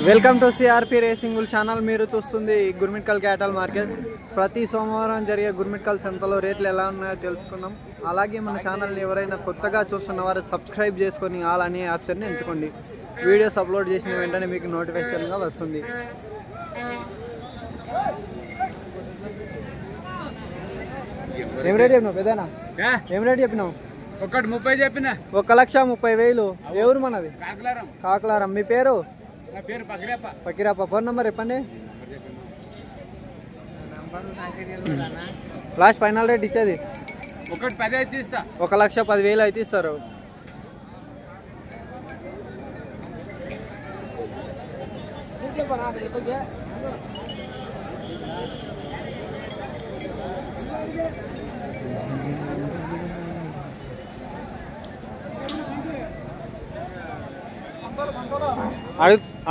Welcome to CRP racing bull channel. మీరు చూస్తుంది Gurmitkal క్యాటల్ market. ప్రతి సోమవారం జరిగే గుర్మిట్కల్ సంతలో రేట్లు ఎలా ఉన్నాయో తెలుసుకుందాం. అలాగే మన ఛానల్ని ఎవరైనా కొత్తగా చూస్తున్న వారు సబ్స్క్రైబ్ చేసుకొని ఆల్ అనే ఆప్షన్ని ఎంచుకోండి. వీడియోస్ అప్లోడ్ చేసిన వెంటనే మీకు నోటిఫికేషన్గా వస్తుంది. ఏం రేట్ చెప్పినావు పెద్దనా? ఏం రేట్ చెప్పినావు? 1:30 చెప్పిన. 1,30,000. ఎవరు మనది? కాకలారం. మీ పేరు? పకిరాప. ఫోన్ నెంబర్ చెప్పండి. లాస్ట్ ఫైనల్ రేట్ ఇచ్చేది 1:10 అయితే ఇస్తా. 1,10,000 అయితే ఇస్తారు.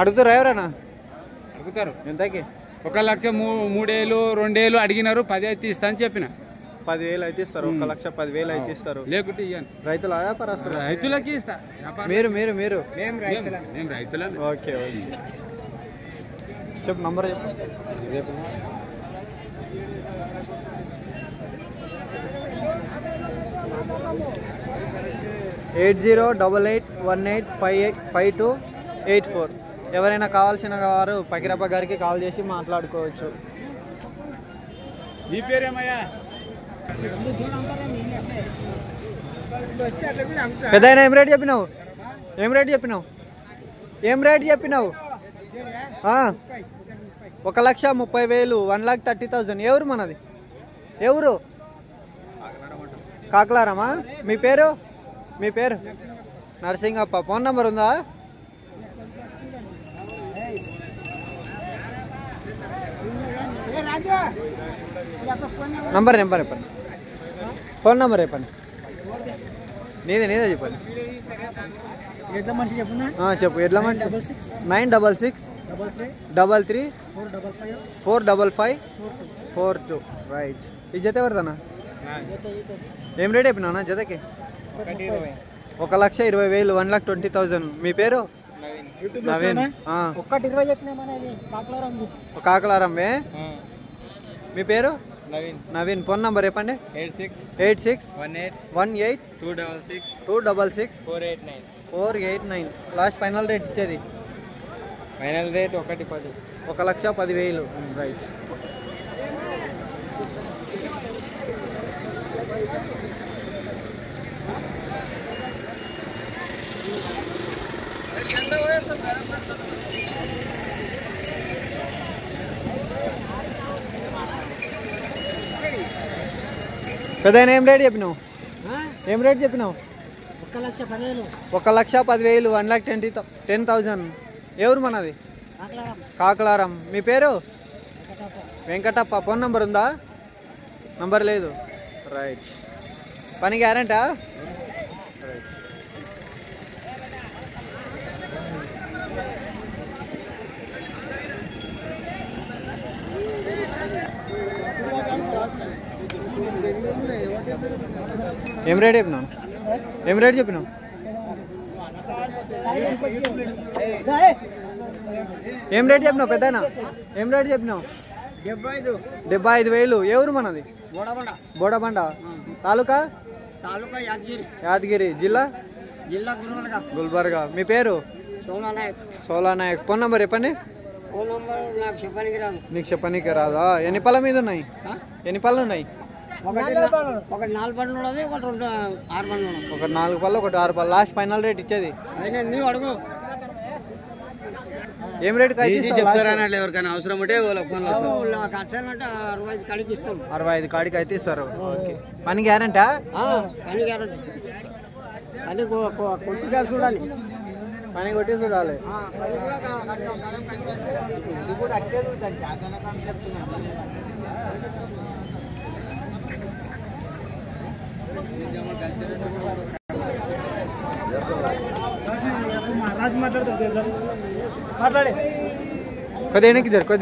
అడుగుతారా ఎవరైనా? అడుగుతారు. ఎంతకి? 1,03,000 2,000 అడిగినారు. 10 అయితే ఇస్తా అని చెప్పిన. 10,000 అయితే ఇస్తారు. 1,10,000 అయితే ఇస్తారు. లేకుంటే ఇయ్యాను. రైతుల వ్యాపారస్తులు? రైతులకి ఇస్తా. మీరు మేము రైతులం. Okay okay. చెప్పు నంబర్ చెప్పు. 8088185284. ఎవరైనా కావాల్సిన వారు పకిరప్ప గారికి కాల్ చేసి మాట్లాడుకోవచ్చు. మీ పేరేమయ్యా? పెద్ద ఏం రేట్ చెప్పినావు? ఏం రేట్ చెప్పినావు? 1,30,000. 1,30,000. ఎవరు మనది? ఎవరు? కాకలారమా? మీ పేరు? నరసింగప్ప. ఫోన్ నెంబర్ ఉందా? నంబర్ చెప్పండి. ఫోన్ నెంబర్ చెప్పండి. నీదే చెప్పండి. చెప్పు. ఎట్లా మనిషి? 96633345542. రైట్. ఈ జత ఎవరిదన్నా? ఏం రేట్ చెప్పినా జతకి? 1,20,000. 1,20,000. మీ పేరు? నవీన్. కాకలారమ్మే. మీ పేరు? నవీన్. ఫోన్ నంబర్ చెప్పండి. 8618266489. లాస్ట్ ఫైనల్ రేట్ ఇచ్చేది? Final rate 1,10. 1,10,000. రైట్. పెద్ద ఏం రేట్ చెప్పినావు? 1,10,000. 1,10,000. ఎవరు మనది? కాకలారం. మీ పేరు? వెంకటప్ప. ఫోన్ నంబర్ ఉందా? నంబర్ లేదు. రైట్. పని గ్యారెంటా? రైట్. ఏం రేట్ చెప్పినావు? ఏం రేట్ చెప్పినావు? 75,000. ఎవరు మనది? బోడబండ. తాలూకా? యాదగిరి. జిల్లా? గుల్బర్గా. మీ పేరు? సోలానాయక్. ఫోన్ నంబర్ చెప్పండి. నీకు చెప్పనీకి రాదా? ఎన్ని పళ్ళ మీద ఉన్నాయి? ఎన్ని పళ్ళు ఉన్నాయి? ఒక 4 పళ్ళు ఉన్నది, ఒక 6 పళ్ళు ఉన్నది. ఒక 4 పళ్ళు, ఒకటి 6 పళ్ళు. లాస్ట్ ఫైనల్ రేట్ ఇచ్చేది? నువ్వు అడుగు. ఏం రేట్ చెప్తారా? ఎవరికైనా అవసరం ఉంటే 65 కాడికి ఇస్తాం. 65 కాడికి అయితే ఇస్తారు. ఓకే. పని గ్యారెంటా? పని గ్యారెంటీ. పని కొట్టిగా చూడాలి. పని కొట్టి చూడాలి.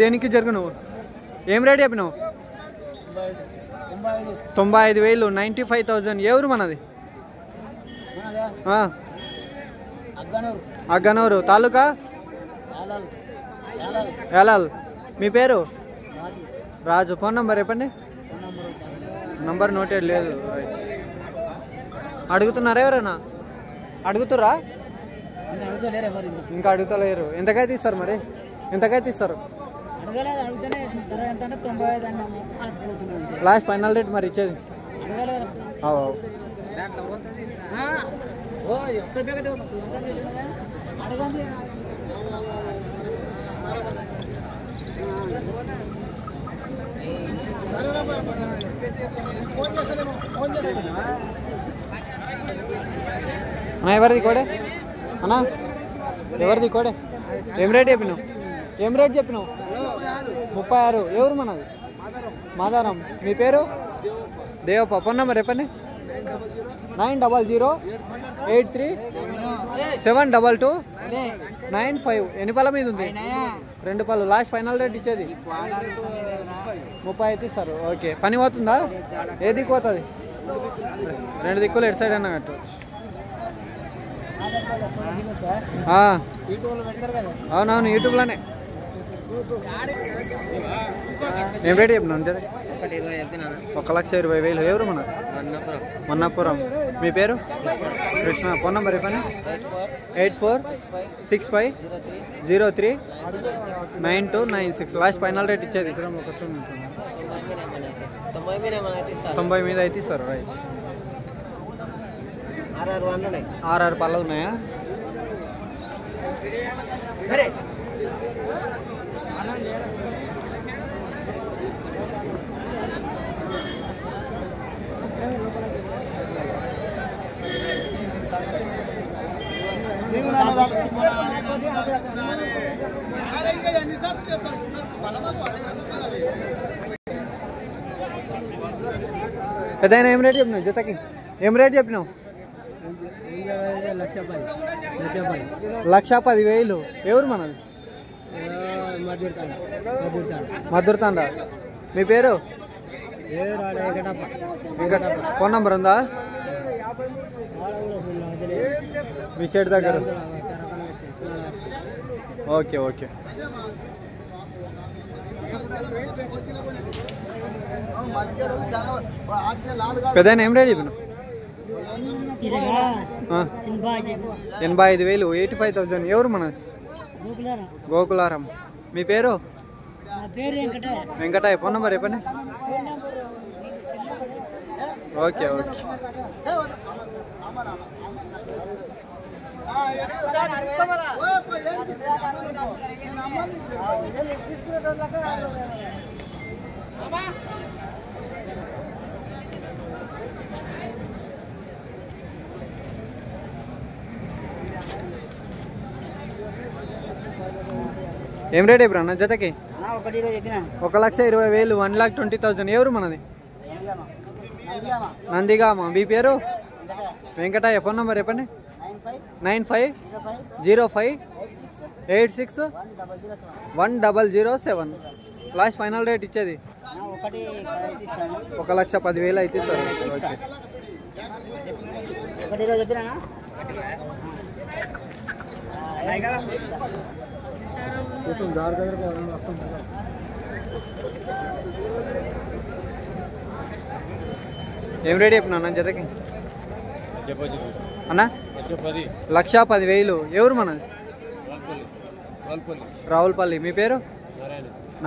కొద్దిగా జరుగు. నువ్వు ఏం రేట్ చెప్పినావు? 95,000 95,000 ఎవరు మనది? అగ్గనూరు తాలూకా వేలాల్. మీ పేరు? రాజు. ఫోన్ నెంబర్ చెప్పండి. నంబర్ నోటెడ్ లేదు. రైట్. అడుగుతున్నారా ఎవరైనా? అడుగుతురా? ఇంకా అడుగుతలేరు. ఎంతకైతే ఇస్తారు మరి? ఎంతకైతే ఇస్తారు? లాస్ట్ ఫైనల్ రేట్ మరి ఇచ్చేది? ఎవరిది కోడే అన్నా? ఎవరిది కోడే? ఏం రేట్ చెప్పినావు? ఏం రేట్ చెప్పినావు? 36. ఎవరు మనది? మాదారం. మీ పేరు? దేవప్ప. ఫోన్ నెంబర్ చెప్పండి. 9008372295. ఎన్ని పళ్ళ మీద ఉంది? 2 పళ్ళు. లాస్ట్ ఫైనల్ రేట్ ఇచ్చేది 30 అయితే ఇస్తారు. ఓకే. పని పోతుందా? ఏ దిక్కు పోతుంది? 2 దిక్కులు ఎటు సైడ్ అన్న కట్టవచ్చు. అవునవును, యూట్యూబ్లోనే. ఏం రేట్ చెప్పినా? 1,20,000. ఎవరు మన? మన్నాపురం. మీ పేరు? కృష్ణ. ఫోన్ నెంబర్ చెప్పండి. 8465039296. లాస్ట్ ఫైనల్ రేట్ ఇచ్చేది 90 మీద అయితే ఇస్తారు. రైట్. 6 పళ్ళు ఉన్నాయా? పెద్దయినా ఏం రేట్ చెప్పినావు? జతకి ఏం రేట్ చెప్పినావు? 1,10,000. ఎవరు మనది? మధుర్తాండ. మీ పేరు? ఫోన్ నంబర్ ఉందా మీ షెడ్ దగ్గర? Okay okay. పెద్దయినా ఏం రేట్ చెప్పినావు? 85,000. 85,000. ఎవరు మనది? గోకులారం. మీ పేరు? వెంకటయ్య. ఫోన్ నెంబర్ చెప్పండి. Okay okay. ఏం రేట్ ఇప్పుడు అన్న జతకి? 1,20,000. 1,20,000. ఎవరు మనది? నందిగామ. మీ పేరు? వెంకటయ్య. ఫోన్ నెంబర్ చెప్పండి. 9505861007. లాస్ట్ ఫైనల్ రేట్ ఇచ్చేది 1,10,000 అయితే ఇస్తారు. ఓకే. ఏం రేట్ చెప్పినా అన్న జతకి? అన్న 1,10,000. ఎవరు మనది? రావులపల్లి. మీ పేరు?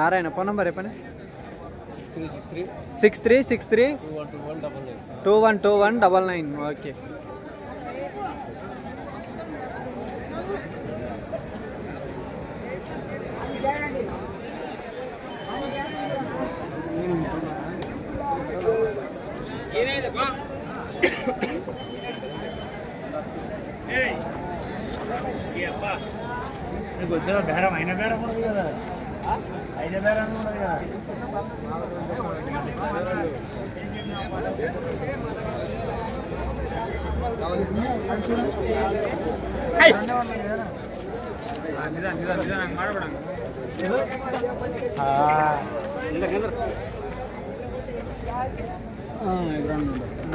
నారాయణ. ఫోన్ నెంబర్ చెప్పండి. 6363212199. ఓకే. బేరం అయిన బేరం ఉండదు కదా, అయిన బేరం ఉండదు కదా.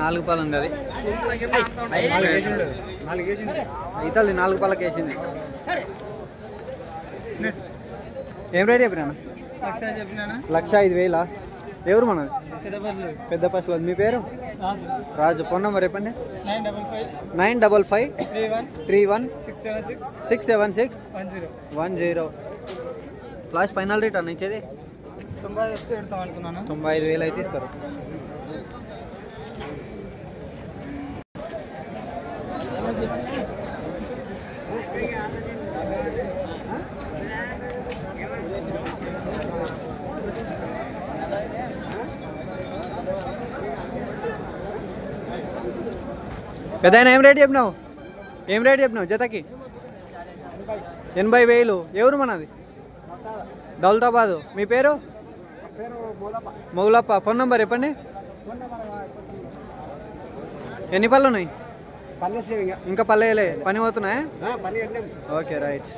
నాలుగు పాలు ఉంది అది. ఇతల్ది 4 పాలకి వేసింది. ఏం రేట్ చెప్పినా? 1,05,000. ఎవరు మనది? పెద్ద పసులు. మీ పేరు? రాజు. ఫోన్ నెంబర్ చెప్పండి. 95531 లాస్ట్ ఫైనల్ రేట్ అన్న ఇచ్చేది 95,000 అయితే ఇస్తారు. పెద్దాయన ఏం రేట్ చెప్పినావు? జతకి 80,000. ఎవరు మనది? దౌలతాబాదు. మీ పేరు? మొగులప్ప. ఫోన్ నెంబర్ చెప్పండి. ఎన్ని పళ్ళు ఉన్నాయి? ఇంకా పల్లెలే. పని పోతున్నాయా? Okay right.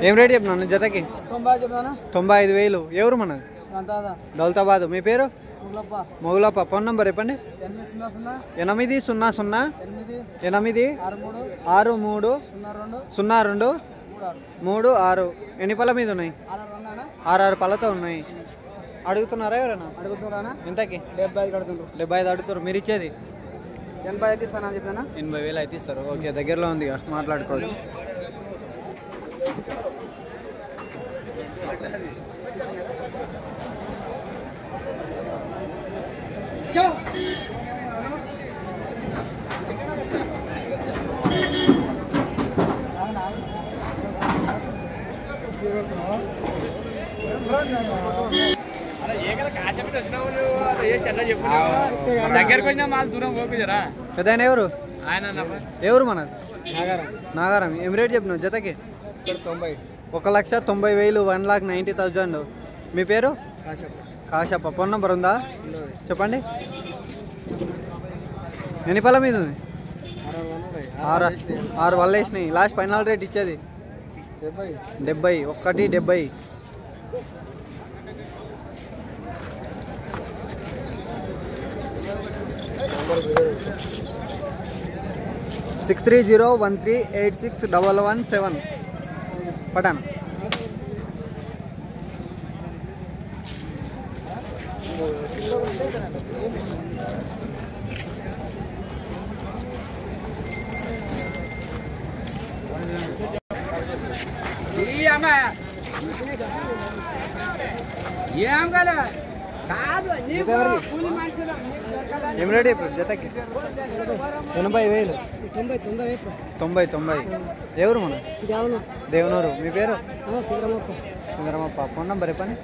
ఏం రేట్ చెప్పినా జతకి? 95,000. ఎవరు మనది? దౌలతాబాదు. మీ పేరు? మొగులప్ప. ఫోన్ నంబర్ చెప్పండి. 80063020236. ఎన్ని పళ్ళ మీద ఉన్నాయి? 6 పళ్ళతో ఉన్నాయి. అడుగుతున్నారా ఎవరైనా? ఎంతకి? 75 అడుగుతారు. మీరు ఇచ్చేది 80,000 అయితే ఇస్తారు. ఓకే, దగ్గరలో ఉంది, మాట్లాడుకోవచ్చు. పెద్దాయన ఎవరు? ఎవరు మనది? నాగారం. ఏం రేట్ చెప్పినావు జతకి? 1,90,000. 1,90,000. మీ పేరు? కాశప్ప. ఫోన్ నంబర్ ఉందా? చెప్పండి. ఎన్ని పళ్ళ మీద ఉంది? 6 వల్ల వేసినాయి. లాస్ట్ ఫైనల్ రేట్ ఇచ్చేది 70. 1,70,000. (63013861117) పటాన్. ఏం రేట్ ఇప్పుడు జతకి? 80,000. 90. ఎవరు మన? దేవనూరు. మీ పేరు? సింగరమప్ప. ఫోన్ నంబర్ చెప్పండి.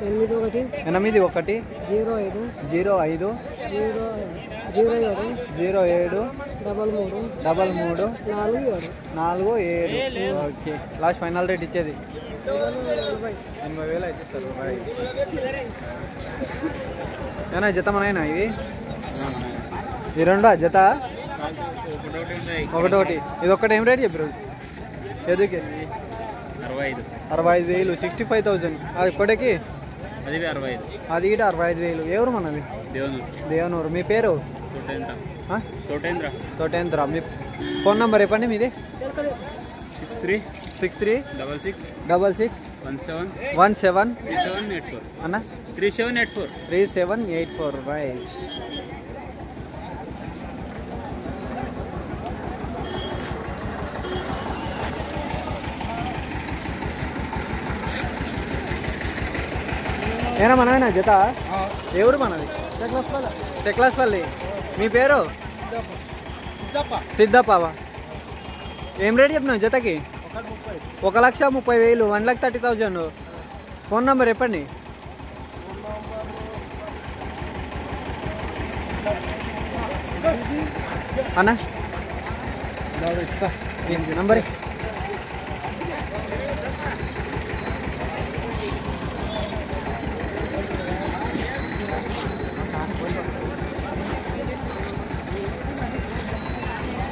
810105073333. ఓకే, లాస్ట్ ఫైనల్ రేట్ ఇచ్చేది 80,000 అయితే ఇస్తారు. ఏనా జత మనైనా ఇవి? ఈ రెండా జత? ఒకటి. ఇది ఒక్కటి ఏం రేట్ చెప్పారు? ఎదుకి 65,000. 65,000. అది కొడకి? అది ఇట 65,000. ఎవరు మనది? దేవనూరు. మీ పేరు? తోటేంద్ర. మీ ఫోన్ నంబర్ చెప్పండి. మీది? 6366661717 అన్న 3784. రైట్. ఏనా మన జత? ఎవరు మనది? చెక్లాస్పల్లి. మీ పేరు? సిద్ధప్పవా. ఏం రేట్ చెప్పినావు జతకి? 1,30,000. 1,30,000. ఫోన్ నంబర్ చెప్పండి. అన్న ఇస్తా నంబర్.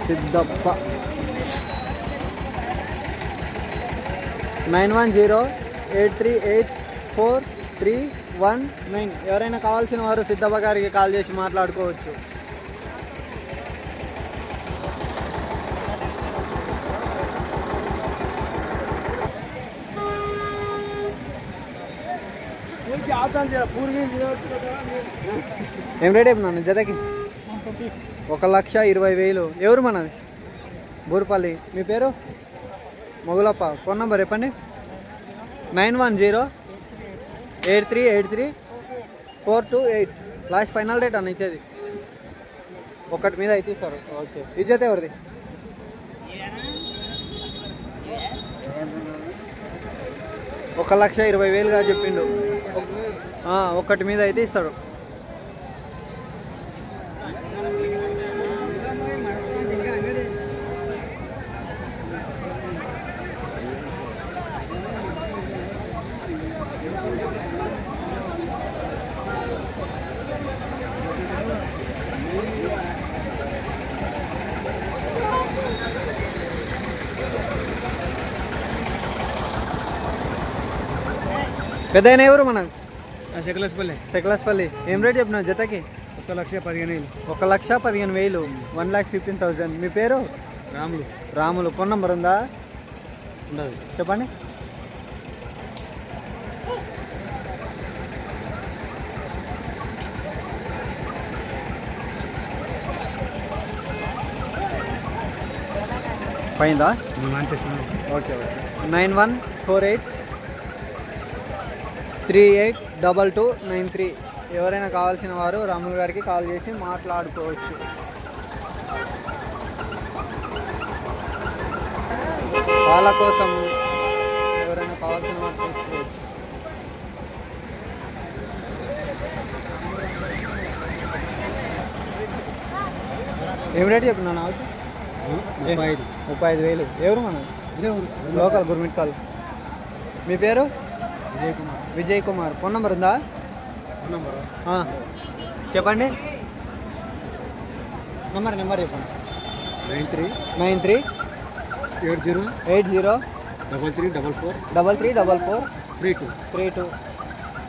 సిద్ధప్ప. 9108384319. ఎవరైనా కావాల్సిన వారు సిద్ధప్ప గారికి కాల్ చేసి మాట్లాడుకోవచ్చు. ఏం రేట్ అయిపోయినా జతకి? 1,20,000. ఎవరు మనది? బూరుపల్లి. మీ పేరు? మొగులప్ప. ఫోన్ నెంబర్ చెప్పండి. 9108383428. లాస్ట్ ఫైనల్ రేట్ అన్న ఇచ్చేది. ఒకటి మీద అయితే ఇస్తారు. ఓకే. ఇజ్జత్ ఎవరిది? $1,20,000గా చెప్పిండు. ఒకటి మీద అయితే ఇస్తాడు. పెద్దయినా ఎవరు మనకు? శకలస్పల్లి. ఏం రేట్ చెప్పినావు జతకి? 1,15,000. 1,15,000. 1,15,000. మీ పేరు? రాములు. ఫోన్ నెంబర్ ఉందా? చెప్పండి. పోయిందా? ఓకే. 9148382293. ఎవరైనా కావాల్సిన వారు రాములు గారికి కాల్ చేసి మాట్లాడుకోవచ్చు. వాళ్ళ కోసం ఎవరైనా కావాల్సిన వారు తీసుకోవచ్చు. ఏం రేట్ చెప్పినా నాకు? 35,000. ఎవరు మన? లోకల్ గుర్మిట్కల్. మీ పేరు? విజయ్ కుమార్. ఫోన్ నెంబర్ ఉందా? చెప్పండి. నెంబర్ చెప్పండి. 9380334432.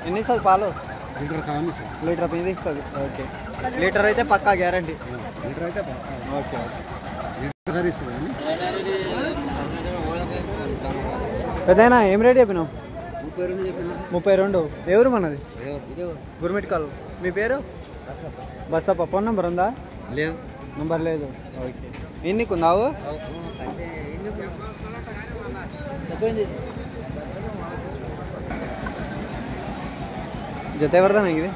ఎన్ని ఇస్తుంది పాలు? లీటర్ మీద ఇస్తుంది. ఓకే. లీటర్ అయితే పక్కా గ్యారంటీ. ఓకే. పెద్దయినా ఏం రేట్ చెప్పినావు? 32. ఎవరు మనది? గుర్మిట్కల్. మీ పేరు? బస్సప్ప. ఫోన్ నెంబర్ ఉందా? నంబర్ లేదు. ఓకే. ఎన్ని కొందావు? జత ఎవరిదానా ఇది?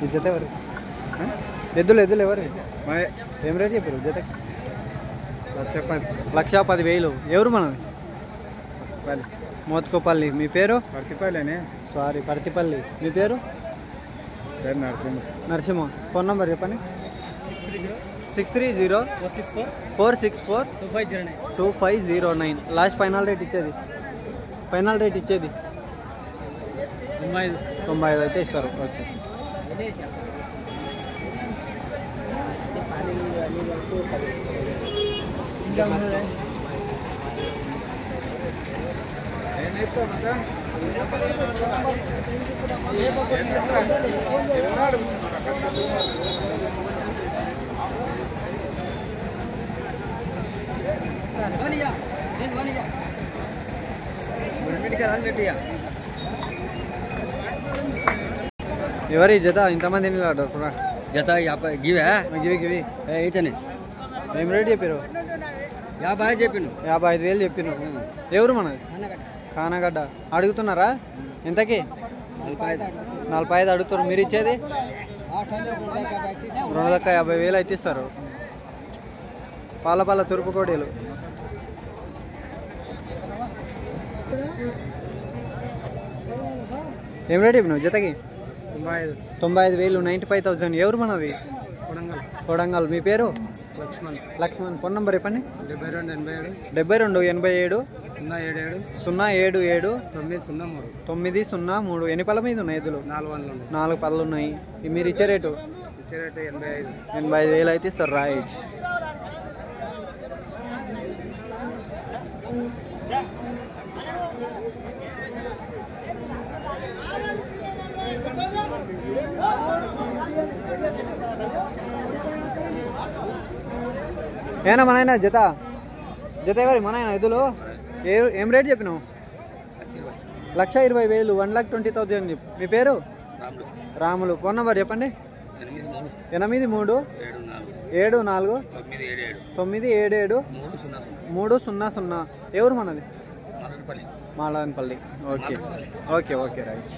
ఈ జత ఎవరు? ఎద్దులు ఎవరు? ఏం రేట్ చెప్పారు జతకి? 1,10,000. ఎవరు మనది? మోత్కోపల్లి. మీ పేరు? పర్తిపల్లి. మీ పేరు? నరసింహ. ఫోన్ నెంబర్ చెప్పండి. 6304642509. లాస్ట్ ఫైనల్ రేట్ ఇచ్చేది? 95 అయితే ఇస్తారు. ఓకే. ఎవరి జత ఇంతమంది జత గివి అయితేనే. ఏం రేట్ చెప్పారు? 55 చెప్పిండు. 55,000 చెప్పిన. ఎవరు మనది? కానగడ్డ. అడుగుతున్నారా ఎంతకి? 45 అడుగుతున్నారు. మీరు ఇచ్చేది 2,50,000 అయితే ఇస్తారు. పాల తురుపు కోడీలు. ఏం రేట్ చెప్పినావు జతకి? 95,000. 95,000. ఎవరు మనది? కొడంగల్. మీ పేరు? లక్ష్మణ్. ఫోన్ నెంబర్ చెప్పండి. 7287 077 903. ఎన్ని పళ్ళ మీద ఉన్నాయి ఎద్దులు? 4 పళ్ళు ఉన్నాయి. మీరు ఇచ్చే రేటు? 85,000 అయితే ఇస్తారు. రైట్. ఏనా మనైనా జత జత ఎవరి మనైనా ఎద్దులు ఏం రేట్ చెప్పినావు? 1,20,000 1,20,000 చెప్పు. మీ పేరు? రాములు. ఫోన్ నెంబర్ చెప్పండి. 83747977 ఎవరు మనది? Malavanpalli. Okay okay okay right.